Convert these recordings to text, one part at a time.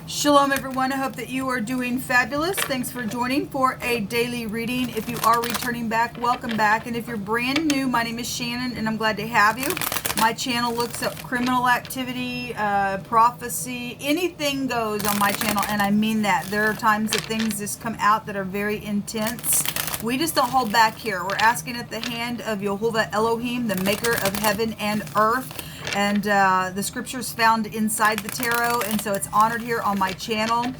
Shalom everyone, I hope that you are doing fabulous. Thanks for joining for a daily reading. If you are returning back, welcome back. And if you're brand new, my name is Shannon and I'm glad to have you. My channel looks at criminal activity, prophecy, anything goes on my channel, and I mean that. There are times that things just come out that are very intense. We just don't hold back here. We're asking at the hand of Jehovah Elohim, the maker of heaven and earth. And the scriptures found inside the tarot, and so it's honored here on my channel.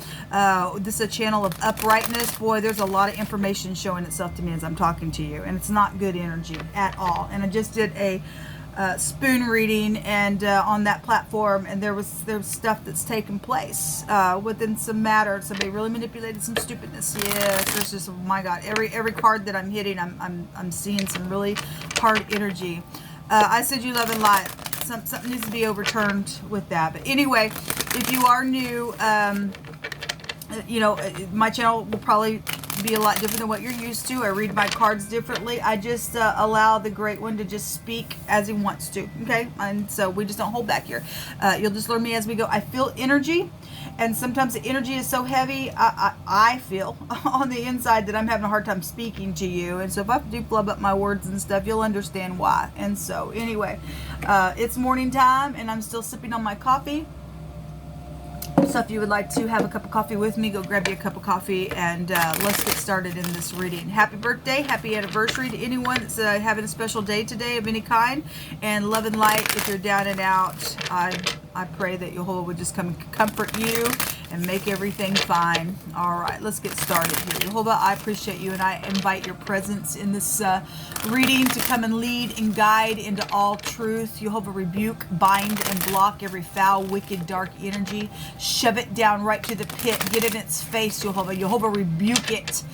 This is a channel of uprightness. Boy, there's a lot of information showing itself to me as I'm talking to you, and it's not good energy at all. And I just did a spoon reading and on that platform, and there's stuff that's taken place within some matter. Somebody really manipulated some stupidness. Yes, there's just, oh my God, every card that I'm hitting, I'm seeing some really hard energy. I said you love and light. Something needs to be overturned with that. But anyway, if you are new, you know, my channel will probably be a lot different than what you're used to. I read my cards differently. I just allow the great one to just speak as he wants to, okay? And so we just don't hold back here. You'll just learn me as we go. I feel energy, and sometimes the energy is so heavy, I feel on the inside that I'm having a hard time speaking to you. And so if I do flub up my words and stuff, you'll understand why. And so anyway, it's morning time and I'm still sipping on my coffee. So if you would like to have a cup of coffee with me, go grab you a cup of coffee and let's get started in this reading. Happy birthday, happy anniversary to anyone that's having a special day today of any kind. And love and light if you're down and out. I pray that Jehovah would just come and comfort you and make everything fine. All right, let's get started here. Jehovah, I appreciate you, and I invite your presence in this reading to come and lead and guide into all truth. Jehovah, rebuke, bind, and block every foul, wicked, dark energy. Shove it down right to the pit. Get in its face, Jehovah. Jehovah, rebuke it.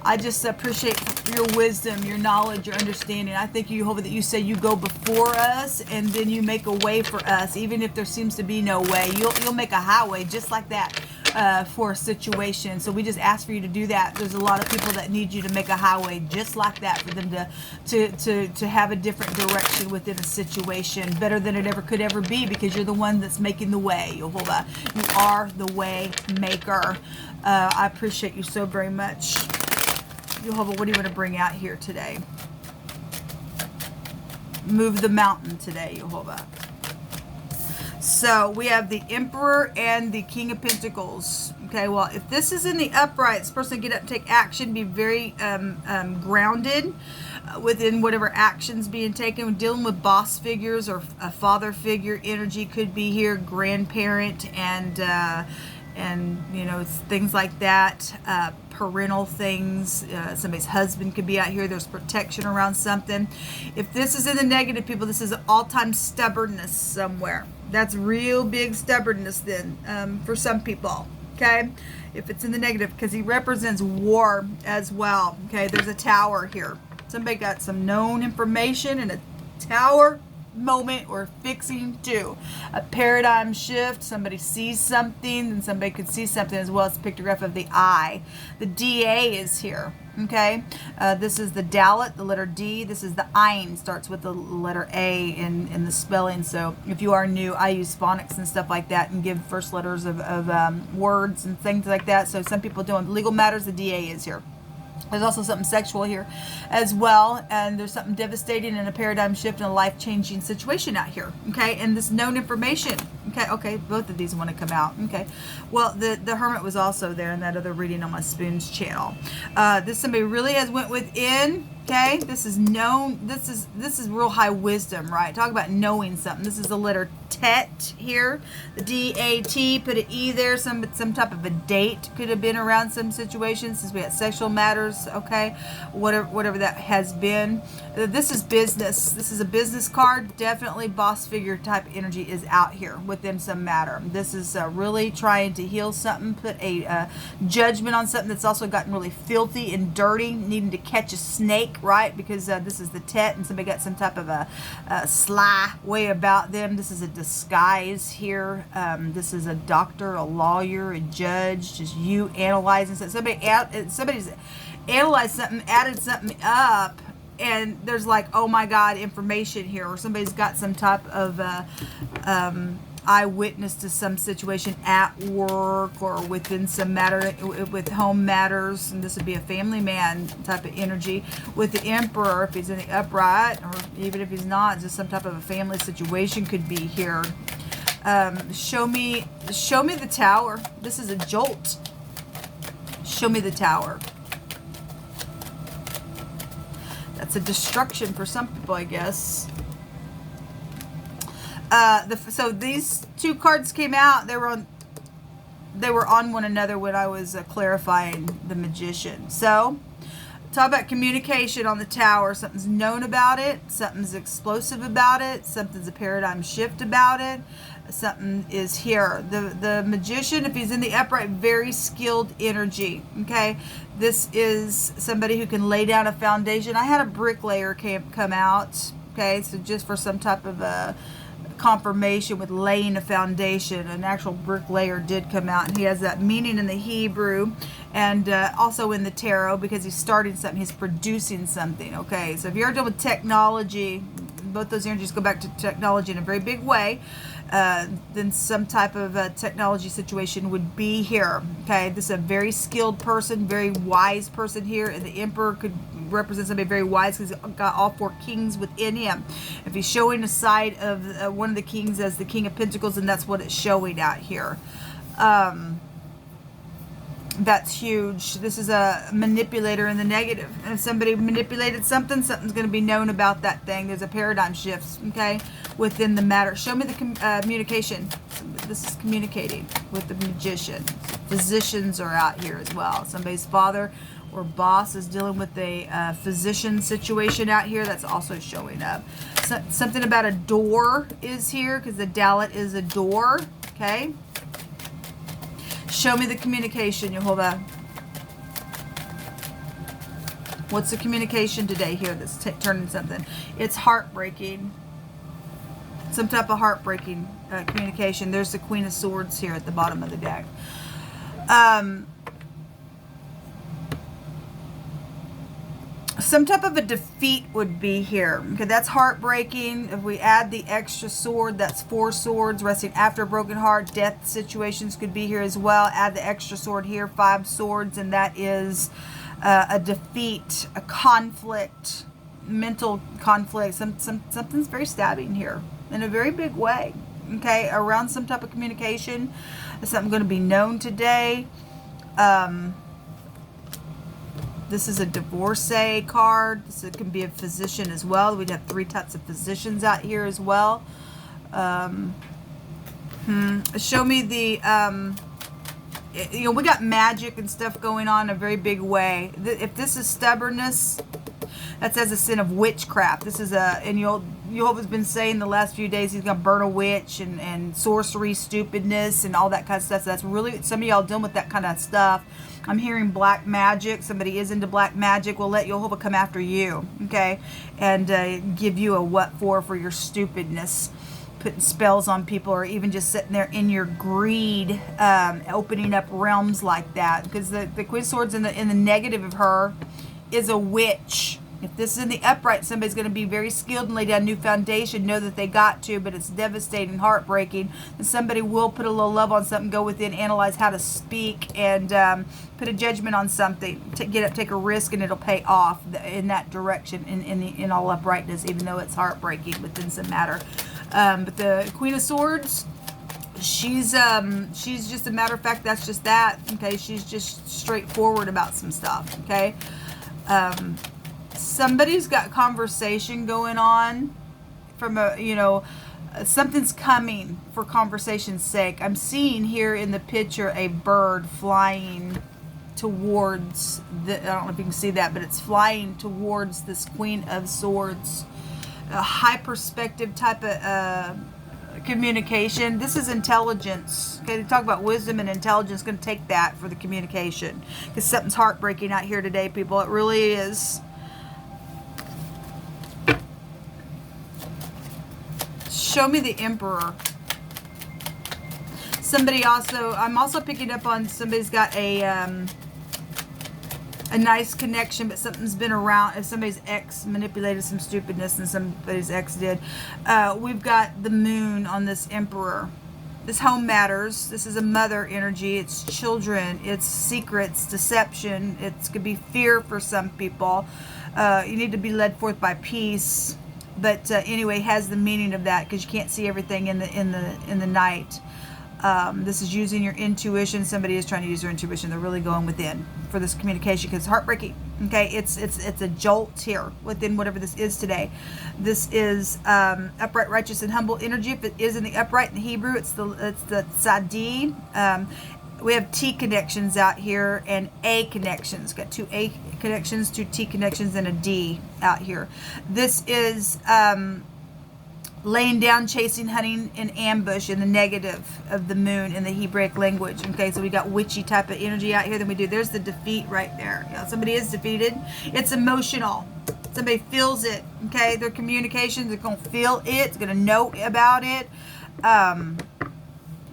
I just appreciate your wisdom, your knowledge, your understanding. I thank you, Jehovah, that you say you go before us and then you make a way for us. Even if there seems to be no way, you'll make a highway just like that for a situation. So we just ask for you to do that. There's a lot of people that need you to make a highway just like that, for them to have a different direction within a situation, better than it ever could ever be, because you're the one that's making the way, Jehovah. You are the way maker. I appreciate you so very much. Jehovah, what do you want to bring out here today? Move the mountain today, Jehovah. So we have the Emperor and the King of Pentacles. Okay, well, if this is in the upright, this person get up and take action, be very grounded within whatever actions being taken. Dealing with boss figures or a father figure energy could be here, grandparent, and you know, things like that. Parental things, somebody's husband could be out here. There's protection around something. If this is in the negative, people, this is all-time stubbornness somewhere. That's real big stubbornness then for some people, okay? If it's in the negative, because he represents war as well, okay? There's a tower here. Somebody got some known information in a tower moment or fixing to a paradigm shift. Somebody sees something, and somebody could see something as well. It's a pictograph of the eye. The DA is here, okay? This is the Dalet, the letter D. This is the Ein, starts with the letter A in the spelling. So if you are new, I use phonics and stuff like that and give first letters of words and things like that. So some people doing legal matters, the DA is here. There's also something sexual here as well, and there's something devastating and a paradigm shift and a life-changing situation out here, okay? And this known information, okay, both of these want to come out, okay? Well, the Hermit was also there in that other reading on my Spoons channel. This somebody really has went within, okay? This is known, this is real high wisdom, right? Talk about knowing something. This is the letter Tet here, the D-A-T, put an E there, some type of a date could have been around some situations, since we had sexual matters, okay, whatever that has been. This is business. This is a business card. Definitely boss figure type energy is out here within some matter. This is really trying to heal something, put a judgment on something that's also gotten really filthy and dirty, needing to catch a snake, right? Because this is the Tet, and somebody got some type of a sly way about them. This is a disguise here. This is a doctor, a lawyer, a judge, just you analyzing something. Somebody's analyzed something, added something up, and there's like, oh my God, information here, or somebody's got some type of eyewitness to some situation at work or within some matter with home matters, and this would be a family man type of energy. With the Emperor, if he's in the upright, or even if he's not, just some type of a family situation could be here. Show me the Tower. This is a jolt. Show me the Tower. That's a destruction for some people, I guess. So these two cards came out. They were on one another when I was clarifying the Magician. So talk about communication on the Tower. Something's known about it. Something's explosive about it. Something's a paradigm shift about it. Something is here. The Magician, if he's in the upright, very skilled energy. Okay, this is somebody who can lay down a foundation. I had a bricklayer come out. Okay, so just for some type of a confirmation with laying a foundation, an actual bricklayer did come out, and he has that meaning in the Hebrew and also in the tarot, because he's starting something, he's producing something. Okay, so if you're dealing with technology, both those energies go back to technology in a very big way. Then some type of technology situation would be here. Okay, this is a very skilled person, very wise person here, and the Emperor could represent somebody very wise because he's got all four kings within him. If he's showing a side of one of the kings as the King of Pentacles, and that's what it's showing out here. That's huge. This is a manipulator in the negative. And if somebody manipulated something, something's going to be known about that thing. There's a paradigm shift, okay, within the matter. Show me the communication. This is communicating with the Magician. Physicians are out here as well. Somebody's father or boss is dealing with a physician situation out here. That's also showing up. So, something about a door is here, because the Dalet is a door, okay? Show me the communication, Jehovah. What's the communication today here that's turning something? It's heartbreaking. Some type of heartbreaking communication. There's the Queen of Swords here at the bottom of the deck. Some type of a defeat would be here. Okay, that's heartbreaking. If we add the extra sword, that's 4 swords resting after a broken heart. Death situations could be here as well. Add the extra sword here, 5 swords, and that is a defeat, a conflict, mental conflict. Something's very stabbing here in a very big way. Okay, around some type of communication. Something going to be known today. This is a divorcee card. This can be a physician as well. We'd have 3 types of physicians out here as well. Show me the, you know, we got magic and stuff going on in a very big way. If this is stubbornness, that says a sin of witchcraft. This is a, and Jehovah's been saying the last few days he's going to burn a witch and sorcery, stupidness, and all that kind of stuff. So that's really, some of y'all dealing with that kind of stuff. I'm hearing black magic. Somebody is into black magic. Will let Jehovah come after you, okay? And give you a what for your stupidness. Putting spells on people, or even just sitting there in your greed, opening up realms like that. Because the Queen of Swords in the negative of her is a witch. If this is in the upright, somebody's going to be very skilled and lay down a new foundation, know that they got to, but it's devastating, heartbreaking. And somebody will put a little love on something, go within, analyze how to speak, and put a judgment on something. Get up, take a risk, and it'll pay off in that direction, in all uprightness, even though it's heartbreaking within some matter. But the Queen of Swords, she's just a matter of fact, that's just that, okay? She's just straightforward about some stuff, okay? Somebody's got conversation going on from a, you know, something's coming for conversation's sake. I'm seeing here in the picture a bird flying towards the, I don't know if you can see that, but it's flying towards this Queen of Swords. A high perspective type of communication. This is intelligence. Okay, they talk about wisdom and intelligence. Going to take that for the communication, because something's heartbreaking out here today, people. It really is. Show me the Emperor. Somebody also, I'm also picking up on somebody's got a nice connection, but something's been around. If somebody's ex manipulated some stupidness and somebody's ex did. We've got the moon on this Emperor. This home matters. This is a mother energy. It's children. It's secrets, deception. It's could be fear for some people. You need to be led forth by peace. But anyway, has the meaning of that because you can't see everything in the night. This is using your intuition. Somebody is trying to use their intuition. They're really going within for this communication because it's heartbreaking. Okay, it's a jolt here within whatever this is today. This is upright, righteous, and humble energy. If it is in the upright in the Hebrew, it's the tzadi. We have T connections out here and A connections. Got 2 A connections, 2 T connections, and a D out here. This is laying down, chasing, hunting, and ambush in the negative of the moon in the Hebraic language. Okay, so we got witchy type of energy out here. Then we do, there's the defeat right there. You know, somebody is defeated. It's emotional. Somebody feels it. Okay, their communications, they're going to feel it. It's going to know about it.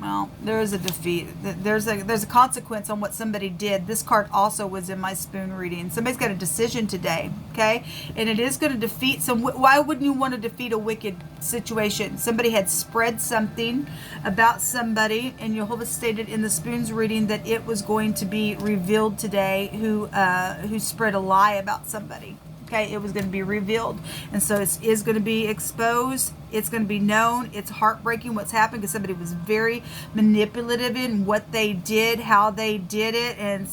Well, there is a defeat. There's a consequence on what somebody did. This card also was in my spoon reading. Somebody's got a decision today, okay? And it is going to defeat some. Why wouldn't you want to defeat a wicked situation? Somebody had spread something about somebody, and Jehovah stated in the spoons reading that it was going to be revealed today who spread a lie about somebody. Okay, it was going to be revealed, and so it is going to be exposed. It's going to be known. It's heartbreaking what's happened because somebody was very manipulative in what they did, how they did it, and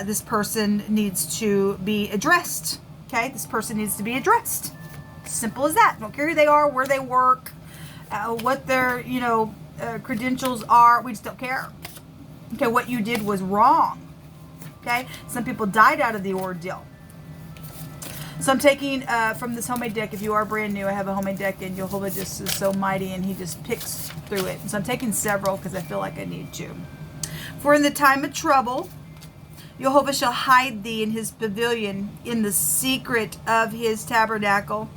this person needs to be addressed. Okay, this person needs to be addressed. Simple as that. Don't care who they are, where they work, what their credentials are. We just don't care. Okay, what you did was wrong. Okay, some people died out of the ordeal. So I'm taking from this homemade deck. If you are brand new, I have a homemade deck, and Jehovah just is so mighty, and he just picks through it. So I'm taking several because I feel like I need to. For in the time of trouble, Jehovah shall hide thee in his pavilion, in the secret of his tabernacle.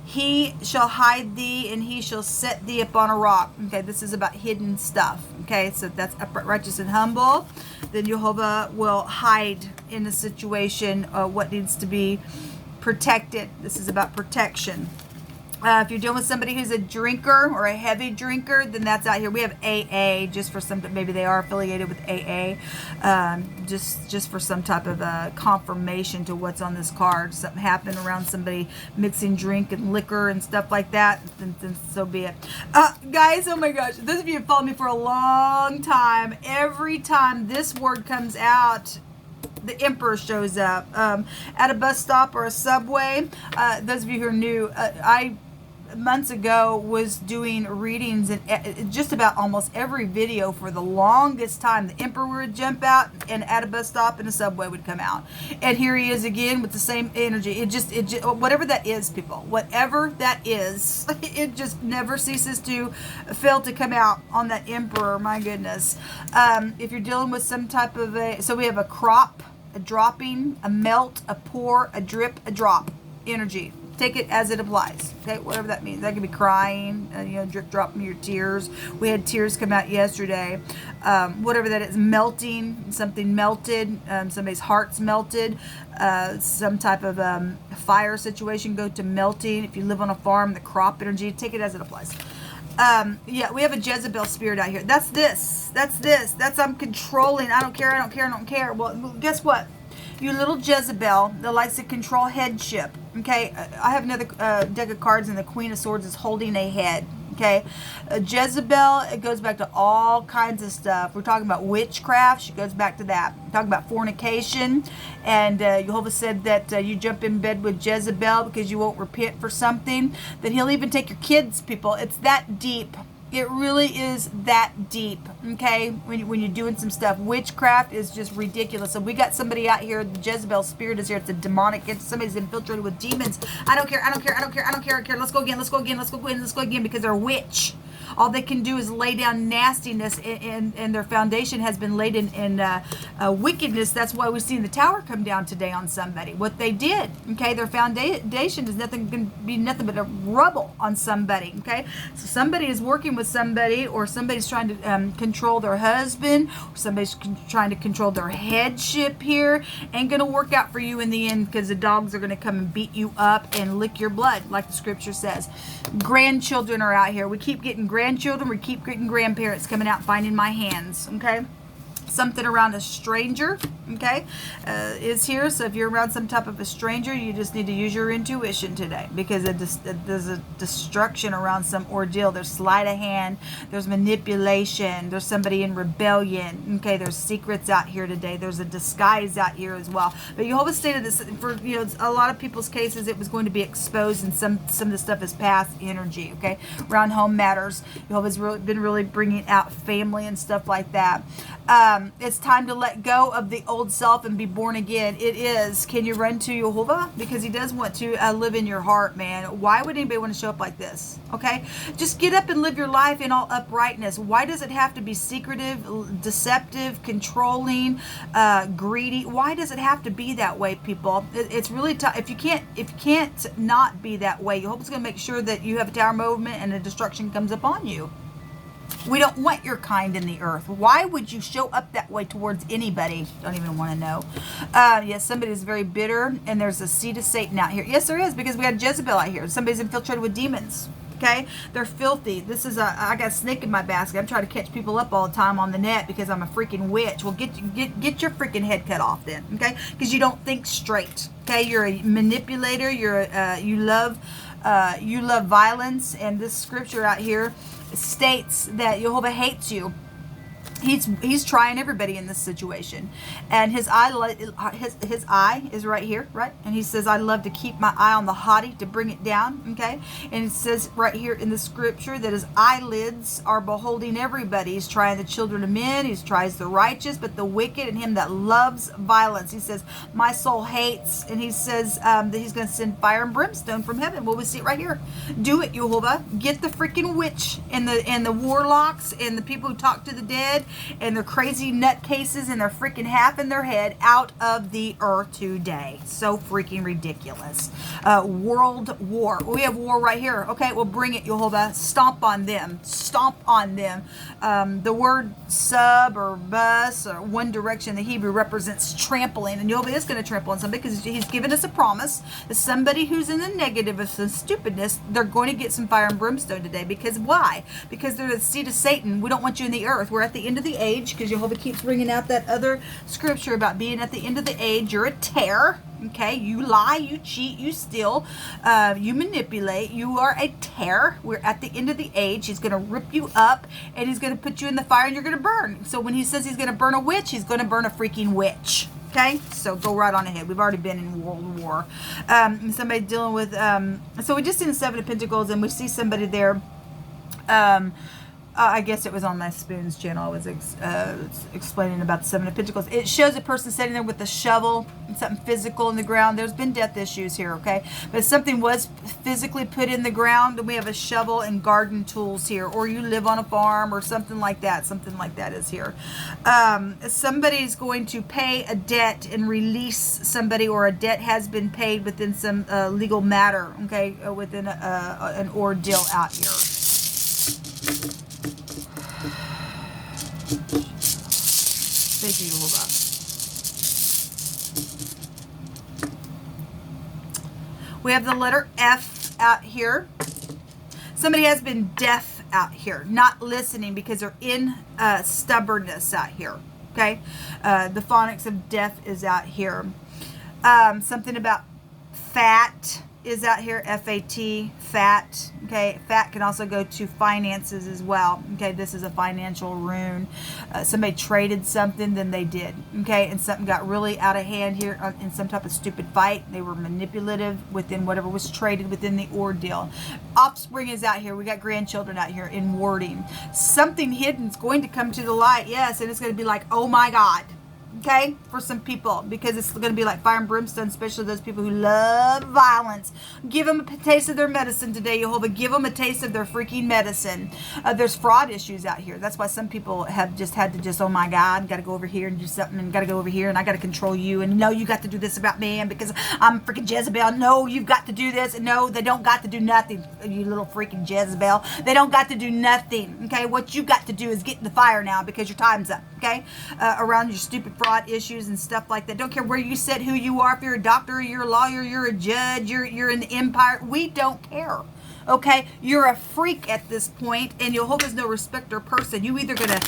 He shall hide thee, and he shall set thee upon a rock. Okay, this is about hidden stuff. Okay, so that's upright, righteous, and humble. Then Jehovah will hide in a situation what needs to be protected. This is about protection. If you're dealing with somebody who's a drinker or a heavy drinker, then that's out here. We have AA just for some, maybe they are affiliated with AA, just for some type of confirmation to what's on this card. Something happened around somebody mixing drink and liquor and stuff like that, then so be it. Guys, oh my gosh, those of you who followed me for a long time, every time this word comes out, the emperor shows up at a bus stop or a subway. Those of you who are new, I months ago was doing readings in just about almost every video for the longest time. The emperor would jump out, and at a bus stop and a subway would come out, and here he is again with the same energy. It just whatever that is, people, whatever that is, it just never ceases to fail to come out on that emperor. My goodness. If you're dealing with some type of so we have a crop, a dropping, a melt, a pour, a drip, a drop energy. Take it as it applies. Okay, whatever that means. That could be crying, drip, dropping your tears. We had tears come out yesterday. Whatever that is, melting, something melted, somebody's heart's melted, some type of fire situation go to melting. If you live on a farm, the crop energy, take it as it applies. Yeah, we have a Jezebel spirit out here. That's this. That's I'm controlling. I don't care. Well, guess what? You little Jezebel that likes to control headship. Okay, I have another deck of cards, and the Queen of Swords is holding a head. Okay, Jezebel, it goes back to all kinds of stuff. We're talking about witchcraft. She goes back to that. We're talking about fornication. And Jehovah said that you jump in bed with Jezebel because you won't repent for something. That he'll even take your kids, people. It's that deep. It really is that deep, okay, when you're doing some stuff. Witchcraft is just ridiculous. So we got somebody out here, the Jezebel spirit is here. It's a demonic, somebody's infiltrated with demons. I don't care. Let's go again because they're a witch. All they can do is lay down nastiness, and their foundation has been laid in wickedness. That's why we've seen the tower come down today on somebody. What they did, okay, their foundation is going to be nothing but a rubble on somebody, okay? So somebody is working with somebody, or somebody's trying to control their husband, or somebody's trying to control their headship here. Ain't going to work out for you in the end, because the dogs are going to come and beat you up and lick your blood, like the scripture says. Grandchildren are out here. We keep getting getting grandchildren. We keep getting grandparents coming out, finding my hands, okay? Something around a stranger, okay, is here. So if you're around some type of a stranger, you just need to use your intuition today, because there's a destruction around some ordeal. There's sleight of hand, there's manipulation, there's somebody in rebellion, okay, there's secrets out here today, there's a disguise out here as well. But Jehovah stated this for, you know, a lot of people's cases, it was going to be exposed, and some of the stuff is past energy, okay, around home matters. Jehovah's been really bringing out family and stuff like that. It's time to let go of the old self and be born again. It is. Can you run to Jehovah? Because he does want to live in your heart, man. Why would anybody want to show up like this? Okay? Just get up and live your life in all uprightness. Why does it have to be secretive, deceptive, controlling, greedy? Why does it have to be that way, people? It's really tough. If you can't not be that way, Jehovah's going to make sure that you have a tower movement and a destruction comes upon you. We don't want your kind in the earth. Why would you show up that way towards anybody? Don't even want to know. Yes, somebody is very bitter, and there's a seed of Satan out here. Yes, there is, because we got Jezebel out here. Somebody's infiltrated with demons. Okay, they're filthy. This is I got a snake in my basket. I'm trying to catch people up all the time on the net because I'm a freaking witch. Well, get your freaking head cut off then, okay? Because you don't think straight. Okay, you're a manipulator. You love violence, and this scripture out here states that Jehovah hates you. He's trying everybody in this situation, and his eye is right here, right? And he says, I love to keep my eye on the haughty, to bring it down, okay? And it says right here in the scripture that his eyelids are beholding everybody. He's trying the children of men, he tries the righteous, but the wicked, and him that loves violence. He says, my soul hates, and he says that he's going to send fire and brimstone from heaven. Well, we see it right here. Do it, Jehovah. Get the freaking witch and the warlocks and the people who talk to the dead and their crazy nutcases and their freaking half in their head out of the earth today. So freaking ridiculous. World war. We have war right here. Okay, well, bring it, Jehovah. Stomp on them. Stomp on them. The word sub or bus or one direction, the Hebrew, represents trampling. And Jehovah is going to trample on somebody, because he's given us a promise that somebody who's in the negative of some stupidness, they're going to get some fire and brimstone today. Because why? Because they're the seed of Satan. We don't want you in the earth. We're at the end of the age, because Jehovah keeps bringing out that other scripture about being at the end of the age. You're a terror. Okay, you lie, you cheat, you steal, you manipulate. You are a terror. We're at the end of the age. He's going to rip you up, and he's going to put you in the fire, and you're going to burn. So when he says he's going to burn a witch, he's going to burn a freaking witch. Okay, so go right on ahead. We've already been in World War. Somebody dealing with, so we just seen the Seven of Pentacles, and we see somebody there. I guess it was on my Spoons channel. I was explaining about the Seven of Pentacles. It shows a person sitting there with a shovel and something physical in the ground. There's been death issues here, okay? But something was physically put in the ground, and we have a shovel and garden tools here. Or you live on a farm or something like that. Something like that is here. Somebody's going to pay a debt and release somebody, or a debt has been paid within some legal matter, okay? Within an ordeal out here. Thank you, Jehovah. We have the letter F out here. Somebody has been deaf out here, not listening because they're in stubbornness out here. Okay, the phonics of deaf is out here. Something about fat is out here, F-A-T, fat. Okay, fat can also go to finances as well. Okay, this is a financial rune. Somebody traded something, then they did. Okay, and something got really out of hand here in some type of stupid fight. They were manipulative within whatever was traded within the ordeal. Offspring is out here. We got grandchildren out here in wording. Something hidden is going to come to the light, yes, and it's going to be like, oh my God. Okay, for some people, because it's going to be like fire and brimstone, especially those people who love violence. Give them a taste of their medicine today, Jehovah. Give them a taste of their freaking medicine. There's fraud issues out here. That's why some people have just had to just, oh my God, got to go over here and do something, and got to go over here, and I got to control you, and no, you got to do this about me, and because I'm freaking Jezebel, no, you've got to do this, and no, they don't got to do nothing, you little freaking Jezebel. They don't got to do nothing, okay? What you got to do is get in the fire now, because your time's up, okay? Around your stupid fraud issues and stuff like that. Don't care where you sit, who you are, if you're a doctor, you're a lawyer, you're a judge, you're in the empire. We don't care. Okay, you're a freak at this point, and Jehovah's no respecter person. You either gonna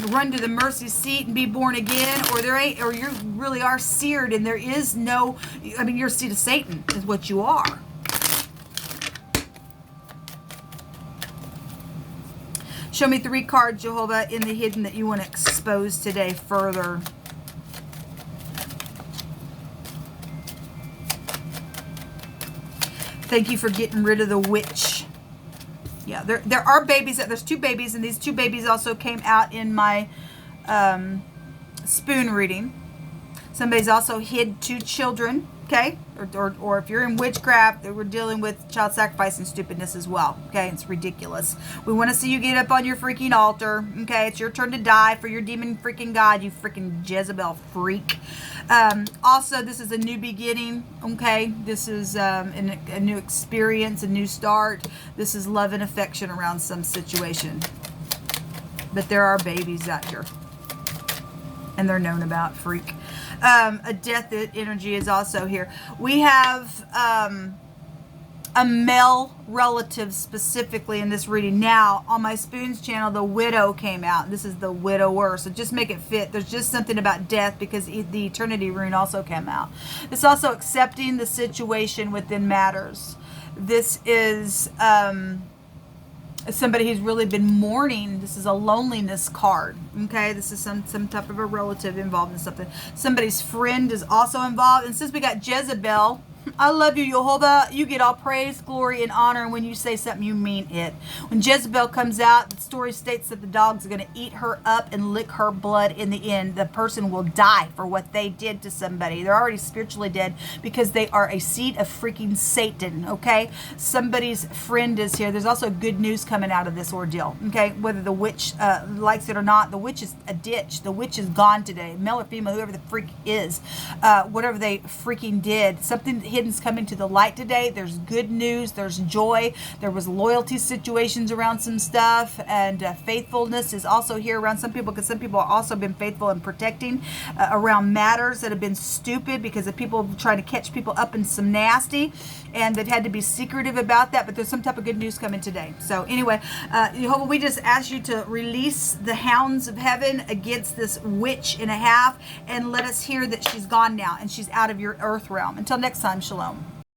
run to the mercy seat and be born again, or or you really are seared, and there is no. I mean, you're a seed of Satan, is what you are. Show me 3 cards, Jehovah, in the hidden that you want to expose today further. Thank you for getting rid of the witch. Yeah, there are babies. There's 2 babies, and these 2 babies also came out in my spoon reading. Somebody's also hid 2 children, okay? Or if you're in witchcraft, we're dealing with child sacrifice and stupidness as well, okay? It's ridiculous. We want to see you get up on your freaking altar, okay? It's your turn to die for your demon freaking God, you freaking Jezebel freak. Also, this is a new beginning, okay? This is a new experience, a new start. This is love and affection around some situation. But there are babies out here. And they're known about, freak. A death energy is also here. We have a male relative specifically in this reading. Now, on my Spoons channel, the widow came out. This is the widower, so just make it fit. There's just something about death because the eternity rune also came out. It's also accepting the situation within matters. This is somebody who's really been mourning. This is a loneliness card, okay? This is some type of a relative involved in something. Somebody's friend is also involved. And since we got Jezebel, I love you, Jehovah. You get all praise, glory, and honor. And when you say something, you mean it. When Jezebel comes out, the story states that the dogs are going to eat her up and lick her blood in the end. The person will die for what they did to somebody. They're already spiritually dead because they are a seed of freaking Satan, okay? Somebody's friend is here. There's also good news coming out of this ordeal, okay? Whether the witch likes it or not, the witch is a ditch. The witch is gone today. Male or female, whoever the freak is, whatever they freaking did, something hidden's coming to the light today. There's good news. There's joy. There was loyalty situations around some stuff, and faithfulness is also here around some people, because some people have also been faithful in protecting around matters that have been stupid because of people trying to catch people up in some nasty, and they've had to be secretive about that. But there's some type of good news coming today. So anyway, Jehovah, we just ask you to release the hounds of heaven against this witch and a half, and let us hear that she's gone now and she's out of your earth realm. Until next time, shalom.